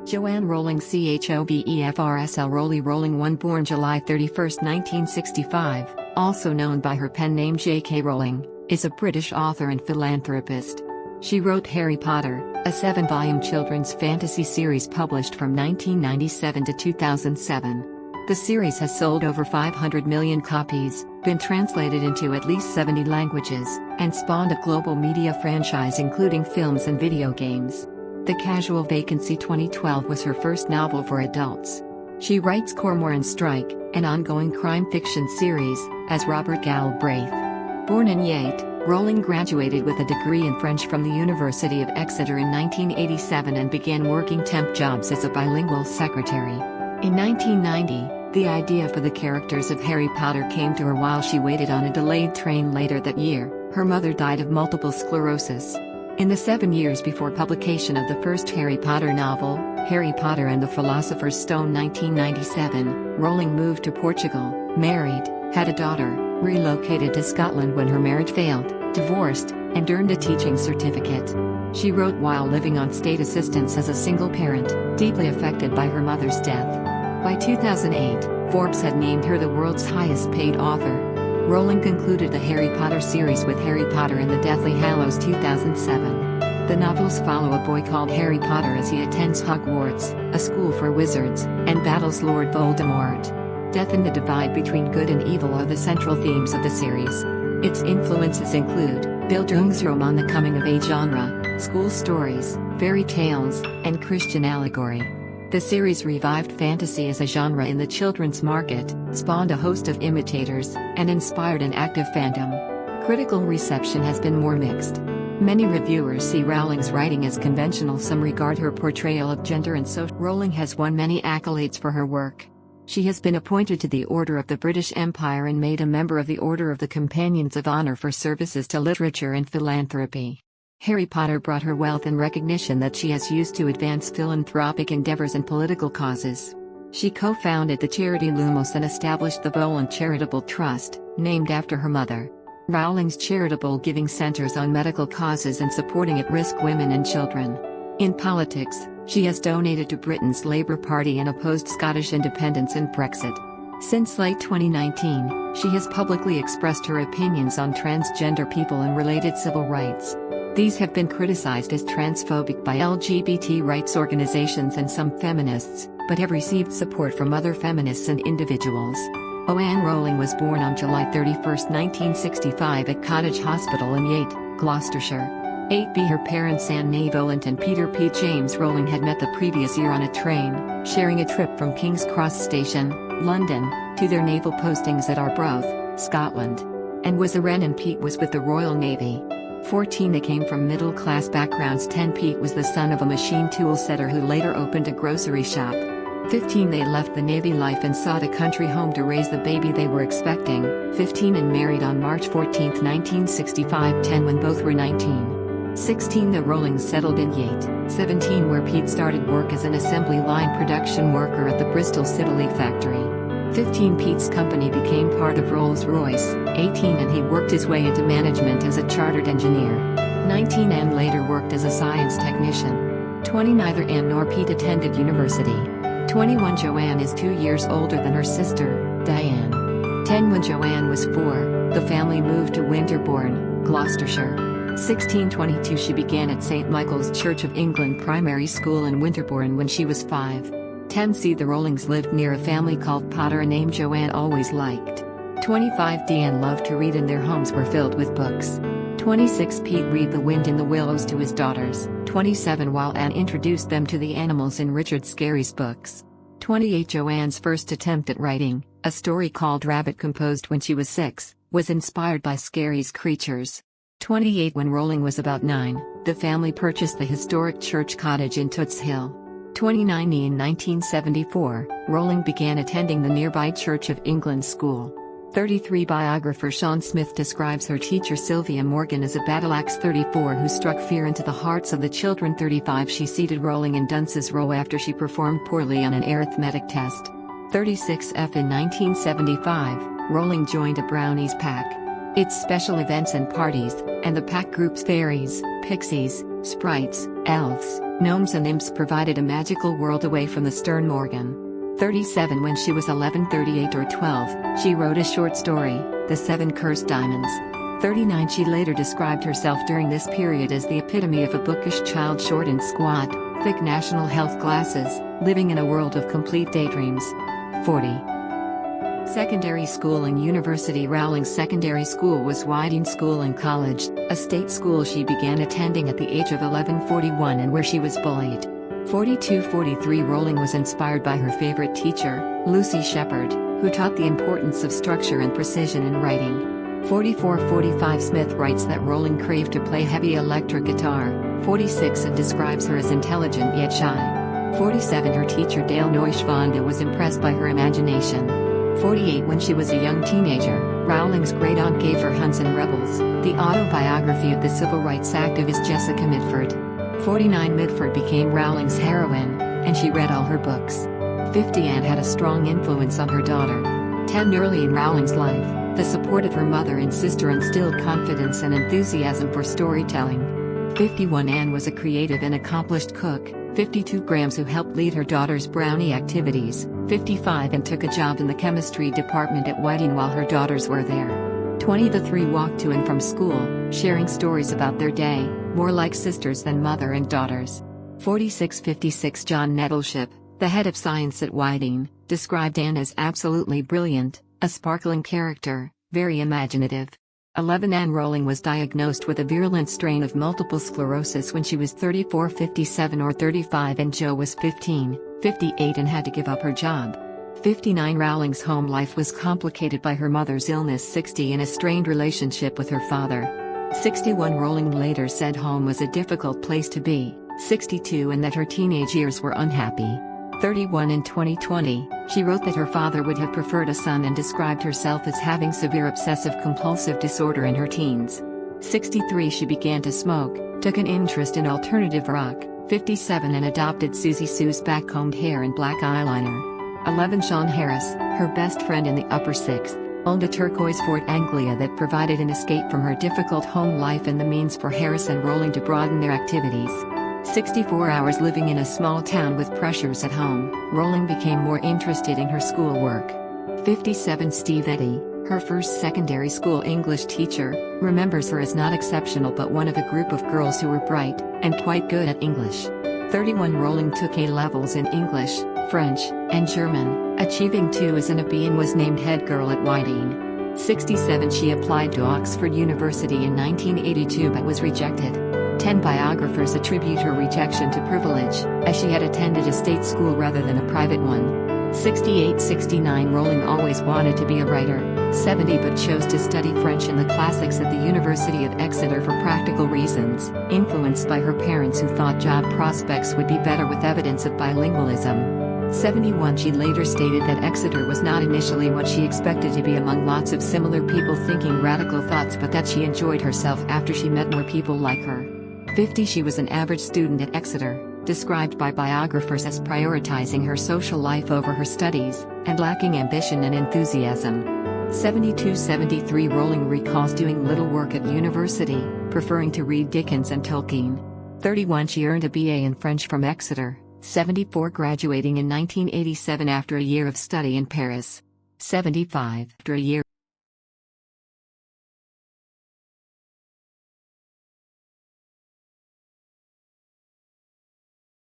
Joanne Rowling CHOBEFRSL Rowling 1 born July 31, 1965, also known by her pen name J.K. Rowling, is a British author and philanthropist. She wrote Harry Potter, a 7-volume children's fantasy series published from 1997 to 2007. The series has sold over 500 million copies, been translated into at least 70 languages, and spawned a global media franchise including films and video games. The Casual Vacancy 2012 was her first novel for adults. She writes Cormoran Strike, an ongoing crime fiction series, as Robert Galbraith. Born in Yate, Rowling graduated with a degree in French from the University of Exeter in 1987 and began working temp jobs as a bilingual secretary. In 1990, the idea for the characters of Harry Potter came to her while she waited on a delayed train later that year. Her mother died of multiple sclerosis. In the 7 years before publication of the first Harry Potter novel, Harry Potter and the Philosopher's Stone 1997, Rowling moved to Portugal, married, had a daughter, relocated to Scotland when her marriage failed, divorced, and earned a teaching certificate. She wrote while living on state assistance as a single parent, deeply affected by her mother's death. By 2008, Forbes had named her the world's highest-paid author. Rowling concluded the Harry Potter series with Harry Potter and the Deathly Hallows 2007. The novels follow a boy called Harry Potter as he attends Hogwarts, a school for wizards, and battles Lord Voldemort. Death and the divide between good and evil are the central themes of the series. Its influences include Bildungsroman, the coming-of-age genre, school stories, fairy tales, and Christian allegory. The series revived fantasy as a genre in the children's market, spawned a host of imitators, and inspired an active fandom. Critical reception has been more mixed. Many reviewers see Rowling's writing as conventional, some regard her portrayal of gender and social. Rowling has won many accolades for her work. She has been appointed to the Order of the British Empire and made a member of the Order of the Companions of Honor for services to literature and philanthropy. Harry Potter brought her wealth and recognition that she has used to advance philanthropic endeavors and political causes. She co-founded the charity Lumos and established the Boland Charitable Trust, named after her mother. Rowling's charitable giving centers on medical causes and supporting at-risk women and children. In politics, she has donated to Britain's Labour Party and opposed Scottish independence and Brexit. Since late 2019, she has publicly expressed her opinions on transgender people and related civil rights. These have been criticized as transphobic by LGBT rights organizations and some feminists, but have received support from other feminists and individuals. Joanne Rowling was born on July 31, 1965 at Cottage Hospital in Yate, Gloucestershire. 8B Her parents Anne Volant and Peter P. James Rowling had met the previous year on a train, sharing a trip from King's Cross Station, London, to their naval postings at Arbroath, Scotland. Anne was a Wren and Pete was with the Royal Navy. 14 They came from middle-class backgrounds. 10 Pete was the son of a machine tool setter who later opened a grocery shop. 15 They left the Navy life and sought a country home to raise the baby they were expecting. 15 And married on March 14, 1965. 10 When both were 19. 16 The Rowlings settled in Yate. 17 Where Pete started work as an assembly line production worker at the Bristol Siddeley factory. 15 Pete's company became part of Rolls-Royce. 18 And he worked his way into management as a chartered engineer. 19 Anne later worked as a science technician. 20 Neither Anne nor Pete attended university. 21 Joanne is 2 years older than her sister, Diane. 10 When Joanne was 4, the family moved to Winterbourne, Gloucestershire. 1622 She began at St. Michael's Church of England Primary School in Winterbourne when she was 5. 10 C. The Rowlings lived near a family called Potter, a name Joanne always liked. 25 D. Anne loved to read and their homes were filled with books. 26 Pete read The Wind in the Willows to his daughters. 27 While Anne introduced them to the animals in Richard Scarry's books. 28 Joanne's first attempt at writing, a story called Rabbit composed when she was 6, was inspired by Scarry's creatures. 28 When Rowling was about 9, the family purchased the historic church cottage in Toots Hill. 29 In 1974, Rowling began attending the nearby Church of England school. 33 Biographer Sean Smith describes her teacher Sylvia Morgan as a battle-axe. 34 Who struck fear into the hearts of the children. 35 She seated Rowling in dunce's row after she performed poorly on an arithmetic test. 36 F In 1975, Rowling joined a Brownies pack. Its special events and parties, and the pack group's fairies, pixies, Sprites, elves, gnomes and imps provided a magical world away from the stern Morgan. 37 When she was 11, 38 or 12, she wrote a short story, The Seven Cursed Diamonds. 39 She later described herself during this period as the epitome of a bookish child, short and squat, thick national health glasses, living in a world of complete daydreams. 40. Secondary school and university. Rowling's secondary school was Whiting School and College, a state school she began attending at the age of 1141 and where she was bullied. 42-43 Rowling was inspired by her favorite teacher, Lucy Shepherd, who taught the importance of structure and precision in writing. 44-45 Smith writes that Rowling craved to play heavy electric guitar. 46 and describes her as intelligent yet shy. 47 Her teacher Dale Neuschwandt was impressed by her imagination. 48 When she was a young teenager, Rowling's great-aunt gave her Huns and Rebels, the autobiography of the civil rights activist Jessica Mitford. 49 Mitford became Rowling's heroine, and she read all her books. 50 Anne had a strong influence on her daughter. 10 Early in Rowling's life, the support of her mother and sister instilled confidence and enthusiasm for storytelling. 51 Anne was a creative and accomplished cook. 52 Grams who helped lead her daughter's brownie activities. 55 and took a job in the chemistry department at Whiting while her daughters were there. 20 The three walked to and from school, sharing stories about their day, more like sisters than mother and daughters. 46-56 John Nettleship, the head of science at Whiting, described Anne as absolutely brilliant, a sparkling character, very imaginative. 11 Anne Rowling was diagnosed with a virulent strain of multiple sclerosis when she was 34, 57 or 35 and Jo was 15, 58 and had to give up her job. 59 Rowling's home life was complicated by her mother's illness. 60 An strained relationship with her father. 61 Rowling later said home was a difficult place to be. 62 and that her teenage years were unhappy. 31 In 2020, she wrote that her father would have preferred a son and described herself as having severe obsessive-compulsive disorder in her teens. 63 She began to smoke, took an interest in alternative rock. 57 And adopted Susie Sue's back-combed hair and black eyeliner. 11 Sean Harris, her best friend in the upper sixth, owned a turquoise Ford Anglia that provided an escape from her difficult home life and the means for Harris and Rowling to broaden their activities. 64 Hours living in a small town with pressures at home, Rowling became more interested in her schoolwork. 57 Steve Eddy, her first secondary school English teacher, remembers her as not exceptional but one of a group of girls who were bright and quite good at English. 31 Rowling took A-levels in English, French, and German, achieving 2 as an A/B and was named head girl at Whiting. 67 She applied to Oxford University in 1982 but was rejected. 10 Biographers attribute her rejection to privilege, as she had attended a state school rather than a private one. 68-69 Rowling always wanted to be a writer. 70 but chose to study French and the classics at the University of Exeter for practical reasons, influenced by her parents who thought job prospects would be better with evidence of bilingualism. 71 She later stated that Exeter was not initially what she expected to be among lots of similar people thinking radical thoughts but that she enjoyed herself after she met more people like her. 50 She was an average student at Exeter, described by biographers as prioritizing her social life over her studies, and lacking ambition and enthusiasm. 72-73 Rowling recalls doing little work at university, preferring to read Dickens and Tolkien. 31 She earned a BA in French from Exeter. 74 Graduating in 1987 after a year of study in Paris. 75 After a year